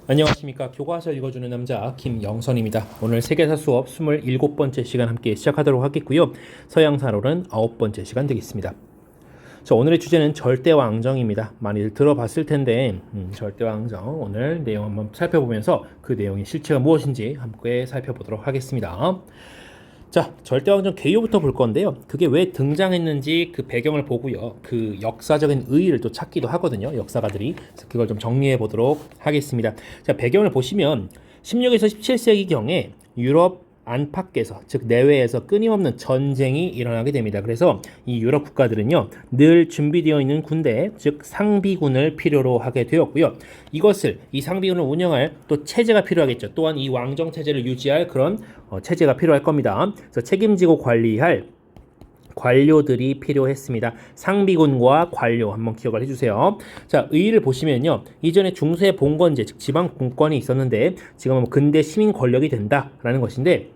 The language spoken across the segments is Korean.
안녕하십니까. 교과서 읽어주는 남자 김영선입니다. 오늘 세계사 수업 27번째 시간 함께 시작하도록 하겠고요. 서양사로는 9번째 시간 되겠습니다. 자, 오늘의 주제는 절대왕정입니다. 많이들 들어봤을 텐데 절대왕정 오늘 내용 한번 살펴보면서 그 내용의 실체가 무엇인지 함께 살펴보도록 하겠습니다. 자, 절대왕정 개요부터 볼 건데요. 그게 왜 등장했는지 그 배경을 보고요. 그 역사적인 의의를 또 찾기도 하거든요. 역사가들이. 그래서 그걸 좀 정리해 보도록 하겠습니다. 자, 배경을 보시면 16에서 17세기경에 유럽 안팎에서, 즉 내외에서 끊임없는 전쟁이 일어나게 됩니다. 그래서 이 유럽 국가들은요, 늘 준비되어 있는 군대, 즉 상비군을 필요로 하게 되었고요. 이 상비군을 운영할 또 체제가 필요하겠죠. 또한 이 왕정 체제를 유지할 그런 체제가 필요할 겁니다. 그래서 책임지고 관리할 관료들이 필요했습니다. 상비군과 관료 한번 기억을 해주세요. 자, 의의를 보시면요. 이전에 중세 봉건제, 즉 지방 공권이 있었는데 지금은 근대 시민 권력이 된다라는 것인데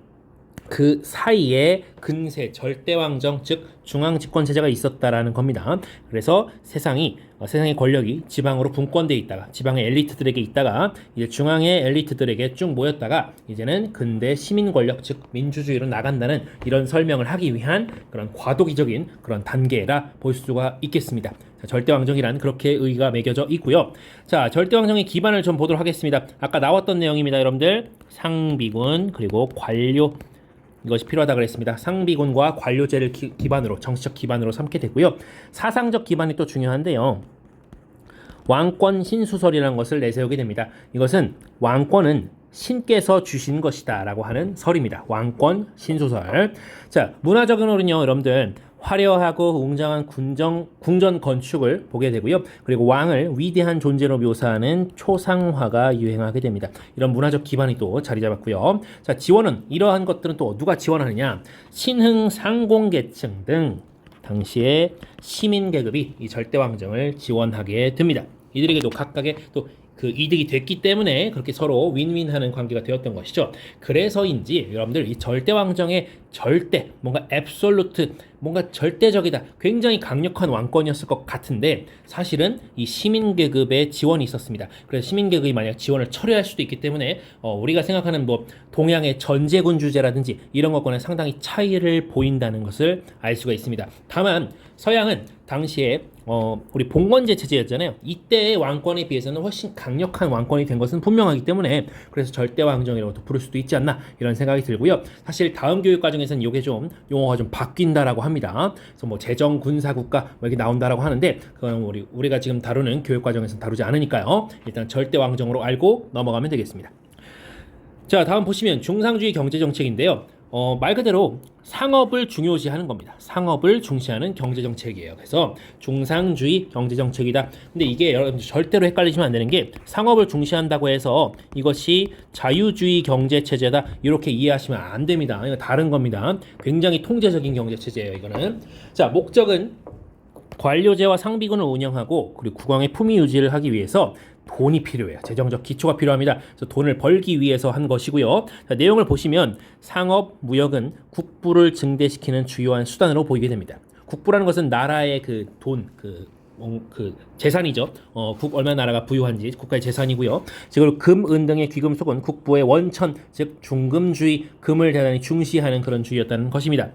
그 사이에 근세, 절대왕정, 즉 중앙집권체제가 있었다라는 겁니다. 그래서 세상의 권력이 지방으로 분권돼 있다가 지방의 엘리트들에게 있다가 이제 중앙의 엘리트들에게 쭉 모였다가 이제는 근대 시민 권력, 즉 민주주의로 나간다는 이런 설명을 하기 위한 그런 과도기적인 그런 단계라 볼 수가 있겠습니다. 자, 절대왕정이란 그렇게 의의가 매겨져 있고요. 자, 절대왕정의 기반을 좀 보도록 하겠습니다. 아까 나왔던 내용입니다, 여러분들. 상비군 그리고 관료, 이것이 필요하다 그랬습니다. 상비군과 관료제를 기반으로, 정치적 기반으로 삼게 되고요. 사상적 기반이 또 중요한데요. 왕권 신수설이라는 것을 내세우게 됩니다. 이것은 왕권은 신께서 주신 것이다 라고 하는 설입니다. 왕권 신수설. 자, 문화적으로는요, 여러분들 화려하고 웅장한 궁전 건축을 보게 되고요. 그리고 왕을 위대한 존재로 묘사하는 초상화가 유행하게 됩니다. 이런 문화적 기반이 또 자리 잡았고요. 자, 지원은 이러한 것들은 또 누가 지원하느냐? 신흥 상공계층 등 당시의 시민 계급이 이 절대왕정을 지원하게 됩니다. 이들에게도 각각의 또 그 이득이 됐기 때문에 그렇게 서로 윈윈하는 관계가 되었던 것이죠. 그래서인지 여러분들 이 절대왕정의 절대, 뭔가 앱솔루트, 뭔가 절대적이다, 굉장히 강력한 왕권이었을 것 같은데 사실은 이 시민계급의 지원이 있었습니다. 그래서 시민계급이 만약 지원을 철회할 수도 있기 때문에 우리가 생각하는 뭐 동양의 전제군 주제라든지 이런 것과는 상당히 차이를 보인다는 것을 알 수가 있습니다. 다만 서양은 당시에 우리 봉건제 체제였잖아요. 이때의 왕권에 비해서는 훨씬 강력한 왕권이 된 것은 분명하기 때문에 그래서 절대왕정이라고도 부를 수도 있지 않나 이런 생각이 들고요. 사실 다음 교육 과정에서는 이게 좀 용어가 좀 바뀐다라고 합니다. 그래서 뭐 제정 군사 국가 뭐 이렇게 나온다라고 하는데 그건 우리가 지금 다루는 교육 과정에서는 다루지 않으니까요. 일단 절대왕정으로 알고 넘어가면 되겠습니다. 자, 다음 보시면 중상주의 경제정책인데요. 말 그대로 상업을 중요시하는 겁니다. 상업을 중시하는 경제정책이에요. 그래서 중상주의 경제정책이다. 근데 이게 여러분들 절대로 헷갈리시면 안 되는 게 상업을 중시한다고 해서 이것이 자유주의 경제체제다 이렇게 이해하시면 안 됩니다. 이거 다른 겁니다. 굉장히 통제적인 경제체제예요. 이거는. 자, 목적은 관료제와 상비군을 운영하고 그리고 국왕의 품위 유지를 하기 위해서 돈이 필요해요. 재정적 기초가 필요합니다. 그래서 돈을 벌기 위해서 한 것이고요. 자, 내용을 보시면 상업, 무역은 국부를 증대시키는 주요한 수단으로 보이게 됩니다. 국부라는 것은 나라의 그 돈, 그 재산이죠. 얼마나 나라가 부유한지 국가의 재산이고요. 그리고 금, 은 등의 귀금속은 국부의 원천, 즉 중금주의, 금을 대단히 중시하는 그런 주의였다는 것입니다.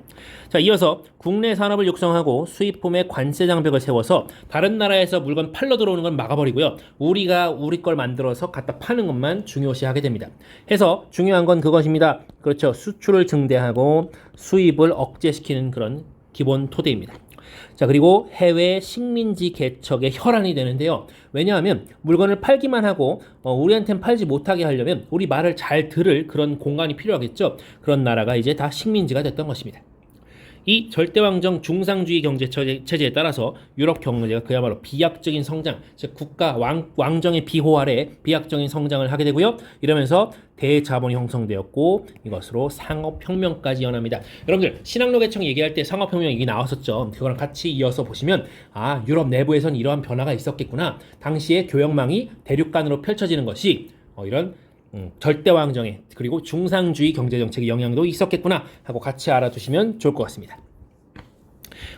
자, 이어서 국내 산업을 육성하고 수입품의 관세 장벽을 세워서 다른 나라에서 물건 팔러 들어오는 건 막아버리고요. 우리가 우리 걸 만들어서 갖다 파는 것만 중요시하게 됩니다. 해서 중요한 건 그것입니다. 그렇죠. 수출을 증대하고 수입을 억제시키는 그런 기본 토대입니다. 자, 그리고 해외 식민지 개척의 혈안이 되는데요. 왜냐하면 물건을 팔기만 하고 우리한테는 팔지 못하게 하려면 우리 말을 잘 들을 그런 공간이 필요하겠죠. 그런 나라가 이제 다 식민지가 됐던 것입니다. 이 절대왕정 중상주의 경제체제에 따라서 유럽 경제가 그야말로 비약적인 성장, 즉 국가 왕정의 비호 아래 비약적인 성장을 하게 되고요. 이러면서 대자본이 형성되었고 이것으로 상업혁명까지 연합니다. 여러분들 신학로 개청 얘기할 때 상업혁명 얘기 나왔었죠. 그거랑 같이 이어서 보시면 유럽 내부에선 이러한 변화가 있었겠구나. 당시에 교역망이 대륙간으로 펼쳐지는 것이 이런 절대왕정에 그리고 중상주의 경제정책의 영향도 있었겠구나 하고 같이 알아두시면 좋을 것 같습니다.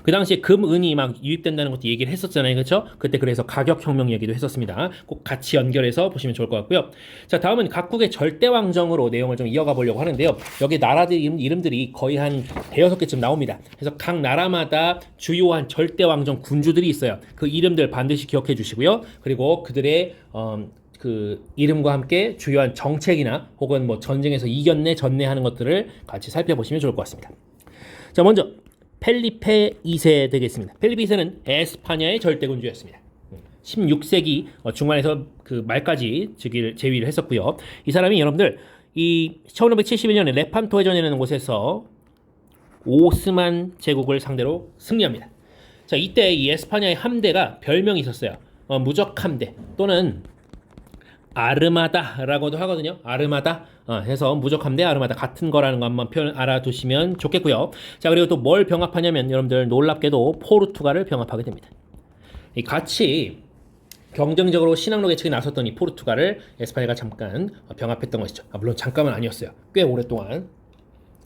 그 당시에 금, 은이 막 유입된다는 것도 얘기를 했었잖아요. 그렇죠? 그때 그래서 가격혁명 얘기도 했었습니다. 꼭 같이 연결해서 보시면 좋을 것 같고요. 자, 다음은 각국의 절대왕정으로 내용을 좀 이어가 보려고 하는데요. 여기 나라들 이름들이 거의 한 대여섯 개쯤 나옵니다. 그래서 각 나라마다 주요한 절대왕정 군주들이 있어요. 그 이름들 반드시 기억해 주시고요. 그리고 그들의 그 이름과 함께 주요한 정책이나 혹은 뭐 전쟁에서 이겼네 졌네 하는 것들을 같이 살펴보시면 좋을 것 같습니다. 자, 먼저 펠리페 2세 되겠습니다. 펠리페 2세는 에스파냐의 절대군주였습니다. 16세기 중반에서 그 말까지 재위를 했었고요. 이 사람이 여러분들 이 1571년에 레판토 해전이라는 곳에서 오스만 제국을 상대로 승리합니다. 자, 이때 이 에스파냐의 함대가 별명이 있었어요. 무적 함대 또는 아르마다라고도 하거든요. 아르마다 해서 무적 함대 아르마다 같은 거라는 거 한번 표현 알아두시면 좋겠고요. 자, 그리고 또 뭘 병합하냐면 여러분들 놀랍게도 포르투갈을 병합하게 됩니다. 이 같이 경쟁적으로 신앙로 개척에 나섰던 이 포르투갈을 에스파냐가 잠깐 병합했던 것이죠. 물론 잠깐은 아니었어요. 꽤 오랫동안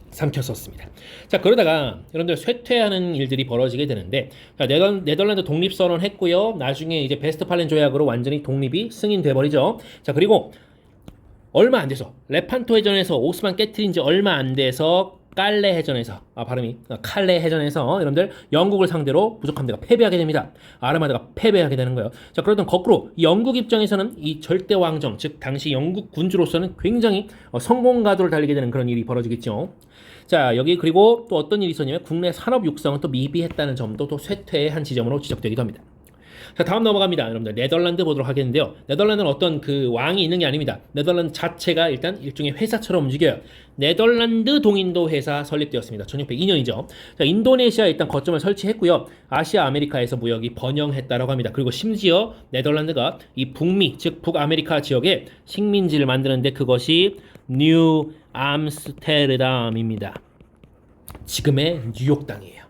삼켰었습니다. 자, 그러다가 여러분들 쇠퇴하는 일들이 벌어지게 되는데, 자, 네덜란드 독립선언 했고요. 나중에 이제 베스트팔렌 조약으로 완전히 독립이 승인돼 버리죠. 자, 그리고 얼마 안 돼서 레판토 해전에서 오스만 깨트린 지 얼마 안 돼서 칼레 해전에서 칼레 해전에서 여러분들 영국을 상대로 무적 함대가 패배하게 됩니다. 아르마다가 패배하게 되는 거예요. 자, 그러던 거꾸로 영국 입장에서는 이 절대 왕정, 즉 당시 영국 군주로서는 굉장히 성공 가도를 달리게 되는 그런 일이 벌어지겠죠. 자, 여기 그리고 또 어떤 일이 있었냐면 국내 산업 육성은 또 미비했다는 점도 또 쇠퇴의 한 지점으로 지적되기도 합니다. 자, 다음 넘어갑니다. 여러분들 네덜란드 보도록 하겠는데요. 네덜란드는 어떤 그 왕이 있는 게 아닙니다. 네덜란드 자체가 일단 일종의 회사처럼 움직여요. 네덜란드 동인도 회사 설립되었습니다. 1602년이죠. 자, 인도네시아에 일단 거점을 설치했고요. 아시아 아메리카에서 무역이 번영했다라고 합니다. 그리고 심지어 네덜란드가 이 북미 즉 북아메리카 지역에 식민지를 만드는데 그것이 뉴 암스테르담입니다. 지금의 뉴욕 땅이에요.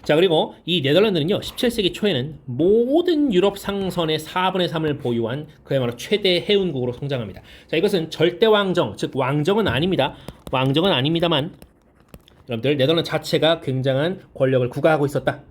자, 그리고 이 네덜란드는요 17세기 초에는 모든 유럽 상선의 4분의 3을 보유한 그야말로 최대 해운국으로 성장합니다. 자, 이것은 절대 왕정, 즉 왕정은 아닙니다. 왕정은 아닙니다만 여러분들 네덜란드 자체가 굉장한 권력을 구가하고 있었다.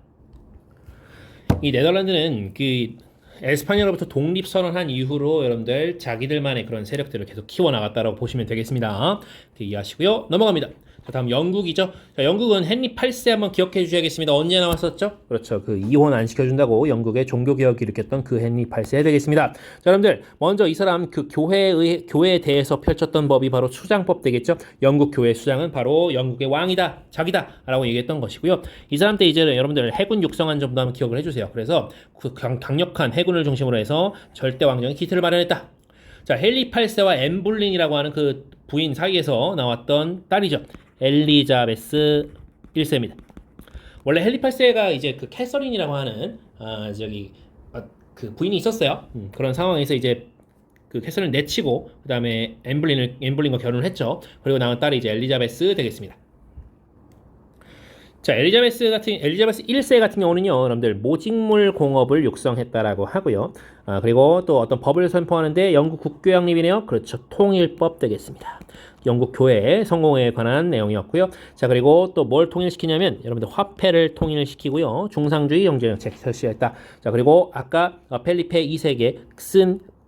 이 네덜란드는 그 에스파냐로부터 독립 선언한 이후로 여러분들 자기들만의 그런 세력들을 계속 키워나갔다고 보시면 되겠습니다. 이해하시고요. 넘어갑니다. 자, 다음 영국이죠. 자, 영국은 헨리 8세 한번 기억해 주셔야겠습니다. 언제 나왔었죠? 그렇죠. 그 이혼 안 시켜준다고 영국의 종교개혁을 일으켰던 그 헨리 8세 되겠습니다. 자, 여러분들 먼저 이 사람 그 교회에 대해서 펼쳤던 법이 바로 수장법 되겠죠. 영국 교회 수장은 바로 영국의 왕이다, 자기다 라고 얘기했던 것이고요. 이 사람 때 이제 여러분들 해군 육성한 점도 한번 기억을 해주세요. 그래서 그 강력한 해군을 중심으로 해서 절대 왕정의 기틀을 마련했다. 자, 헨리 8세와 앤 볼린이라고 하는 그 부인 사이에서 나왔던 딸이죠. 엘리자베스 1세입니다. 원래 헨리 8세가 이제 그 캐서린이라고 하는 그 부인이 있었어요. 그런 상황에서 이제 그 캐서린을 내치고 그다음에 앤 볼린과 결혼을 했죠. 그리고 낳은 딸이 이제 엘리자베스 되겠습니다. 자, 엘리자베스 1세 같은 경우는요, 여러분들 모직물 공업을 육성했다라고 하고요. 그리고 또 어떤 법을 선포하는데 영국 국교 양립이네요. 그렇죠. 통일법 되겠습니다. 영국 교회 성공에 관한 내용이었고요. 자, 그리고 또 뭘 통일시키냐면 여러분들 화폐를 통일시키고요. 중상주의 경제정책 실시했다. 자, 그리고 아까 펠리페 2세에게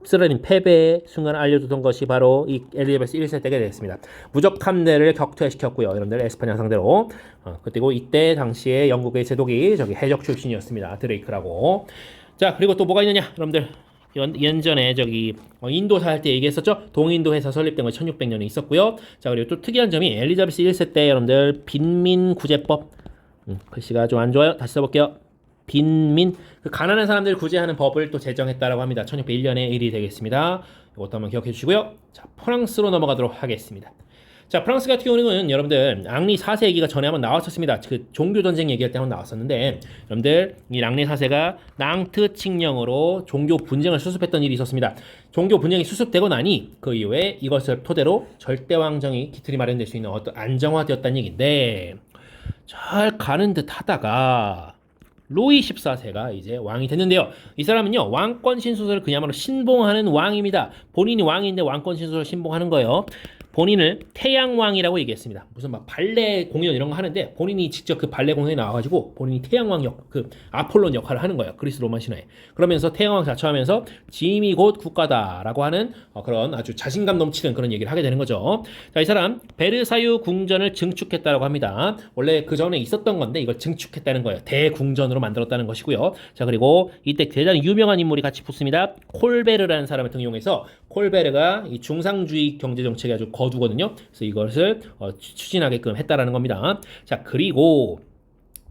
쓰러진 패배의 순간을 알려주던 것이 바로 이 엘리자베스 1세 때가 되겠습니다. 무적 함대를 격퇴시켰고요. 여러분들 에스파냐 상대로. 그리고 이때 당시에 영국의 제독이 해적 출신이었습니다. 드레이크라고. 자, 그리고 또 뭐가 있느냐, 여러분들. 연전에 인도사 할 때 얘기했었죠. 동인도 회사 설립된 건 1600년에 있었고요. 자, 그리고 또 특이한 점이 엘리자베스 1세 때 여러분들 빈민구제법, 글씨가 좀 안 좋아요. 다시 써볼게요. 빈민, 그 가난한 사람들 구제하는 법을 또 제정했다라고 합니다. 1601년의 일이 되겠습니다. 이것도 한번 기억해 주시고요. 자, 프랑스로 넘어가도록 하겠습니다. 자, 프랑스 같은 경우는 여러분들 앙리 4세 얘기가 전에 한번 나왔었습니다. 그 종교 전쟁 얘기할 때 한번 나왔었는데 여러분들 이 앙리 4세가 낭트 칙령으로 종교 분쟁을 수습했던 일이 있었습니다. 종교 분쟁이 수습되고 나니 그 이후에 이것을 토대로 절대 왕정이 기틀이 마련될 수 있는 어떤 안정화되었다는 얘기인데 잘 가는 듯 하다가 루이 14세가 이제 왕이 됐는데요. 이 사람은요, 왕권 신수설을 그야말로 신봉하는 왕입니다. 본인이 왕인데 왕권 신수설을 신봉하는 거예요. 본인을 태양왕이라고 얘기했습니다. 무슨 막 발레 공연 이런 거 하는데 본인이 직접 그 발레 공연에 나와가지고 본인이 태양왕 그 아폴론 역할을 하는 거예요. 그리스 로마 신화에. 그러면서 태양왕 자처하면서 짐이 곧 국가다라고 하는 그런 아주 자신감 넘치는 그런 얘기를 하게 되는 거죠. 자, 이 사람 베르사유 궁전을 증축했다라고 합니다. 원래 그 전에 있었던 건데 이걸 증축했다는 거예요. 대궁전으로 만들었다는 것이고요. 자, 그리고 이때 대단히 유명한 인물이 같이 붙습니다. 콜베르라는 사람을 등용해서 콜베르가 이 중상주의 경제 정책이 아주 거두거든요. 그래서 이것을 추진하게끔 했다라는 겁니다. 자, 그리고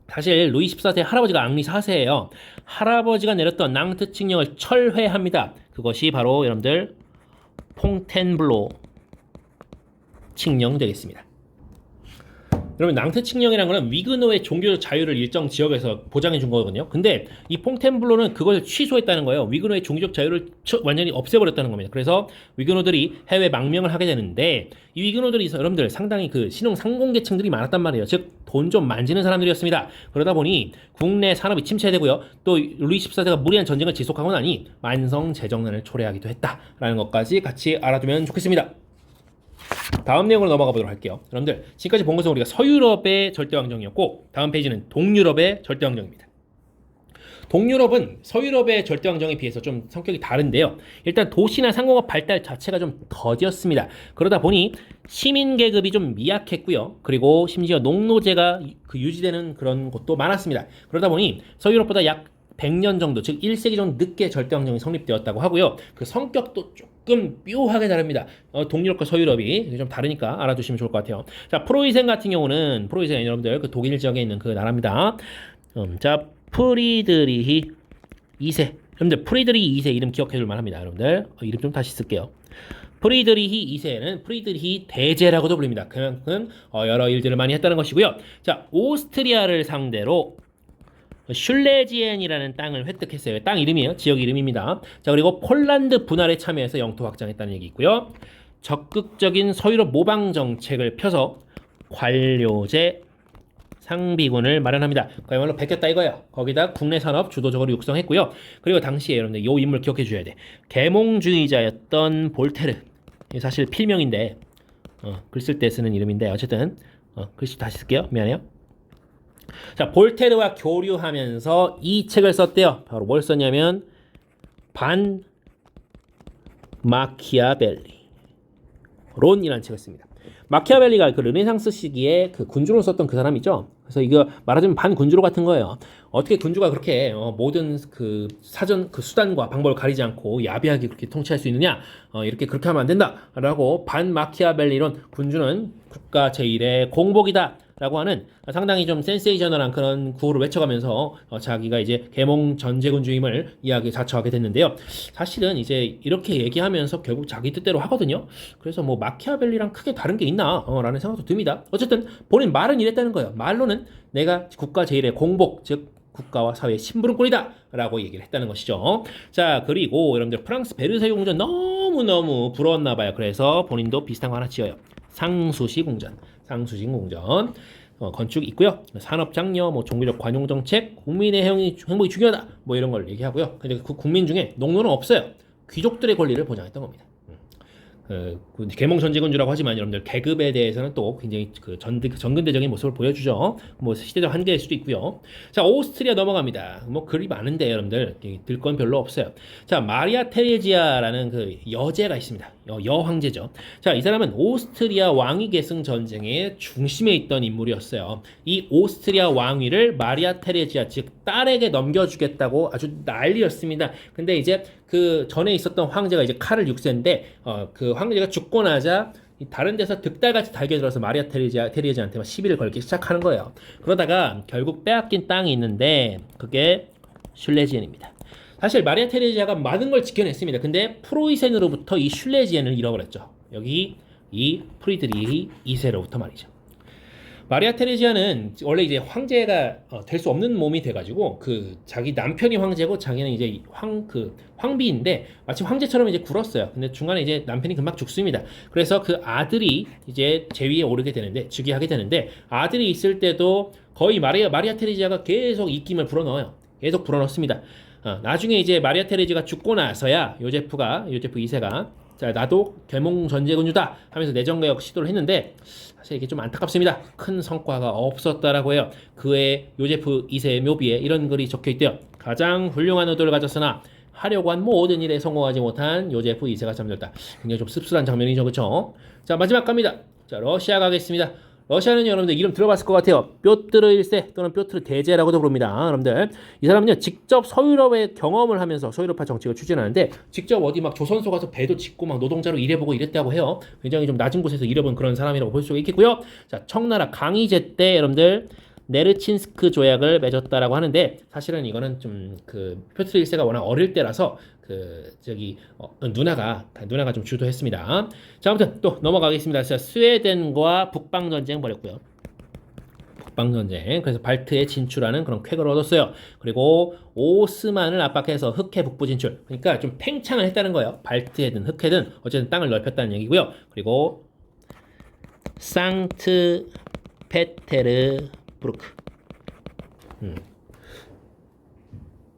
사실 루이 14세 할아버지가 앙리 4세예요. 할아버지가 내렸던 낭트 칙령을 철회합니다. 그것이 바로 여러분들 퐁텐블로 칙령 되겠습니다. 여러분 낭트 칙령이라는 거는 위그노의 종교적 자유를 일정 지역에서 보장해 준 거거든요. 근데 이 퐁텐블로는 그걸 취소했다는 거예요. 위그노의 종교적 자유를 완전히 없애버렸다는 겁니다. 그래서 위그노들이 해외 망명을 하게 되는데 이 위그노들이 여러분들 상당히 그 신흥 상공계층들이 많았단 말이에요. 즉 돈 좀 만지는 사람들이었습니다. 그러다 보니 국내 산업이 침체되고요. 또 루이 14세가 무리한 전쟁을 지속하고 나니 만성 재정난을 초래하기도 했다라는 것까지 같이 알아두면 좋겠습니다. 다음 내용으로 넘어가 보도록 할게요. 여러분들 지금까지 본 것은 우리가 서유럽의 절대왕정이었고 다음 페이지는 동유럽의 절대왕정입니다. 동유럽은 서유럽의 절대왕정에 비해서 좀 성격이 다른데요. 일단 도시나 상공업 발달 자체가 좀 더디었습니다. 그러다 보니 시민 계급이 좀 미약했고요. 그리고 심지어 농노제가 유지되는 그런 곳도 많았습니다. 그러다 보니 서유럽보다 약 100년 정도, 즉 1세기 정도 늦게 절대왕정이 성립되었다고 하고요. 그 성격도 조금 묘하게 다릅니다. 동유럽과 서유럽이 좀 다르니까 알아두시면 좋을 것 같아요. 자, 프로이센 같은 경우는 프로이센 여러분들 그 독일 지역에 있는 그 나라입니다. 자, 프리드리히 2세. 여러분들 프리드리히 2세 이름 기억해 줄 만합니다. 여러분들 이름 좀 다시 쓸게요. 프리드리히 2세는 프리드리히 대제라고도 불립니다. 그만큼 여러 일들을 많이 했다는 것이고요. 자, 오스트리아를 상대로 슐레지엔이라는 땅을 획득했어요. 땅 이름이에요. 지역 이름입니다. 자, 그리고 폴란드 분할에 참여해서 영토 확장했다는 얘기 있고요. 적극적인 서유럽 모방 정책을 펴서 관료제 상비군을 마련합니다. 그야말로 베꼈다 이거예요. 거기다 국내 산업 주도적으로 육성했고요. 그리고 당시에 여러분들 이 인물 기억해 주셔야 돼. 계몽주의자였던 볼테르. 사실 필명인데 글 쓸 때 쓰는 이름인데 어쨌든 글씨 다시 쓸게요. 미안해요. 자, 볼테르와 교류하면서 이 책을 썼대요. 바로 뭘 썼냐면 반 마키아벨리 론이라는 책을 씁니다. 마키아벨리가 그 르네상스 시기에 그 군주로 썼던 그 사람이죠. 그래서 이거 말하자면 반군주로 같은 거예요. 어떻게 군주가 그렇게 모든 그 사전 그 수단과 방법을 가리지 않고 야비하게 그렇게 통치할 수 있느냐? 이렇게 그렇게 하면 안 된다라고 반 마키아벨리론 군주는 국가 제1의 공복이다. 라고 하는 상당히 좀 센세이셔널한 그런 구호를 외쳐가면서 자기가 이제 계몽 전제군주임을 자처하게 됐는데요. 사실은 이제 이렇게 얘기하면서 결국 자기 뜻대로 하거든요. 그래서 뭐 마키아벨리랑 크게 다른 게 있나 라는 생각도 듭니다. 어쨌든 본인 말은 이랬다는 거예요. 말로는 내가 국가 제1의 공복, 즉 국가와 사회의 심부름꾼이다 라고 얘기를 했다는 것이죠. 자, 그리고 여러분들 프랑스 베르사유 궁전 너무너무 부러웠나 봐요. 그래서 본인도 비슷한 거 하나 지어요. 상수시 궁전. 상수시 궁전 건축 있고요. 산업 장려, 뭐 종교적 관용 정책, 국민의 행복이 중요하다. 뭐 이런 걸 얘기하고요. 근데 그 국민 중에 농노는 없어요. 귀족들의 권리를 보장했던 겁니다. 계몽 전제군주라고 하지만 여러분들 계급에 대해서는 또 굉장히 그 전근대적인 모습을 보여주죠. 뭐 시대적 한계일 수도 있고요. 자, 오스트리아 넘어갑니다. 뭐 글이 많은데 여러분들 들 건 별로 없어요. 자, 마리아 테레지아라는 그 여제가 있습니다. 여황제죠. 자, 이 사람은 오스트리아 왕위 계승 전쟁의 중심에 있던 인물이었어요. 이 오스트리아 왕위를 마리아 테레지아 즉 딸에게 넘겨주겠다고 아주 난리였습니다. 근데 이제 그 전에 있었던 황제가 이제 카를 6세인데 그 황제가 죽고 나자 다른 데서 득달같이 달겨들어서 마리아 테레지아한테 시비를 걸기 시작하는 거예요. 그러다가 결국 빼앗긴 땅이 있는데 그게 슐레지엔입니다. 사실 마리아 테레지아가 많은 걸 지켜냈습니다. 근데 프로이센으로부터 이 슐레지엔을 잃어버렸죠. 여기 이 프리드리히 2세로부터 말이죠. 마리아 테레지아는 원래 이제 황제가 될 수 없는 몸이 돼가지고 그 자기 남편이 황제고 자기는 이제 황비인데 마치 황제처럼 이제 굴었어요. 근데 중간에 이제 남편이 금방 죽습니다. 그래서 그 아들이 이제 제위에 오르게 되는데 즉위하게 되는데 아들이 있을 때도 거의 마리아 테레지아가 계속 입김을 불어넣어요. 계속 불어넣습니다. 나중에 이제 마리아 테레지아가 죽고 나서야 요제프 2세가 자, 나도 계몽 전제군주다 하면서 내정개혁 시도를 했는데 사실 이게 좀 안타깝습니다. 큰 성과가 없었다라고 해요. 그의 요제프 2세의 묘비에 이런 글이 적혀 있대요. 가장 훌륭한 의도를 가졌으나 하려고 한 모든 일에 성공하지 못한 요제프 2세가 잠들었다. 굉장히 좀 씁쓸한 장면이죠, 그렇죠? 자, 마지막 갑니다. 자, 러시아 가겠습니다. 러시아는 여러분들 이름 들어봤을 것 같아요. 뾰트르 1세 또는 뾰트르 대제라고도 부릅니다. 여러분들 이 사람은요 직접 서유럽의 경험을 하면서 서유럽파 정책을 추진하는데 직접 어디 막 조선소 가서 배도 짓고 막 노동자로 일해보고 이랬다고 해요. 굉장히 좀 낮은 곳에서 일해본 그런 사람이라고 볼 수가 있겠고요. 자, 청나라 강희제 때 여러분들 네르친스크 조약을 맺었다라고 하는데 사실은 이거는 좀 그 뾰트르 1세가 워낙 어릴 때라서 누나가 좀 주도했습니다. 자, 아무튼 또 넘어가겠습니다. 자, 스웨덴과 북방 전쟁 벌였고요. 북방 전쟁. 그래서 발트에 진출하는 그런 쾌거를 얻었어요. 그리고 오스만을 압박해서 흑해 북부 진출. 그러니까 좀 팽창을 했다는 거예요. 발트해든 흑해든 어쨌든 땅을 넓혔다는 얘기고요. 그리고 상트 페테르부르크.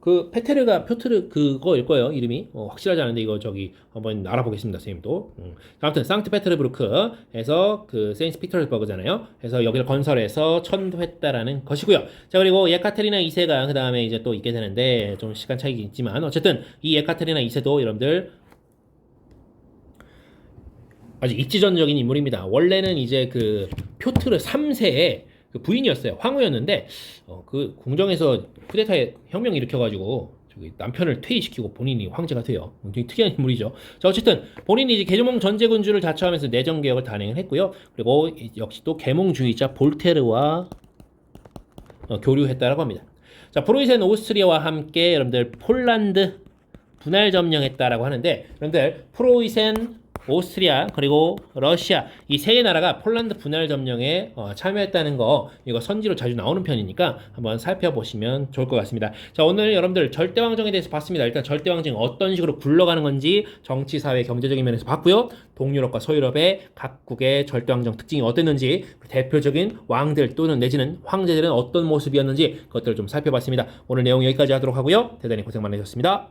그 페테르가 표트르 그거일 거예요. 이름이 확실하지 않은데 이거 저기 한번 알아보겠습니다. 선생님도. 아무튼 상트페테르부르크에서 그 세인트 피터스버그잖아요. 그래서 여기를 건설해서 천도했다라는 것이고요. 자, 그리고 예카테리나 2세가 그 다음에 이제 또 있게 되는데 좀 시간 차이가 있지만 어쨌든 이 예카테리나 2세도 여러분들 아주 입지전적인 인물입니다. 원래는 이제 그 표트르 3세의 그 부인이었어요. 황후였는데 그 궁정에서 쿠데타에 혁명 일으켜가지고 저기 남편을 퇴위시키고 본인이 황제가 돼요. 굉장히 특이한 인물이죠. 자, 어쨌든 본인이 이제 계몽 전제군주를 자처하면서 내정 개혁을 단행을 했고요. 그리고 역시 또 계몽주의자 볼테르와 교류했다라고 합니다. 자, 프로이센 오스트리아와 함께 여러분들 폴란드 분할 점령했다라고 하는데 여러분들 프로이센 오스트리아 그리고 러시아 이 세 개 나라가 폴란드 분할 점령에 참여했다는 거 이거 선지로 자주 나오는 편이니까 한번 살펴보시면 좋을 것 같습니다. 자, 오늘 여러분들 절대왕정에 대해서 봤습니다. 일단 절대왕정이 어떤 식으로 굴러가는 건지 정치, 사회, 경제적인 면에서 봤고요. 동유럽과 서유럽의 각국의 절대왕정 특징이 어땠는지 대표적인 왕들 또는 내지는 황제들은 어떤 모습이었는지 그것들을 좀 살펴봤습니다. 오늘 내용 여기까지 하도록 하고요. 대단히 고생 많으셨습니다.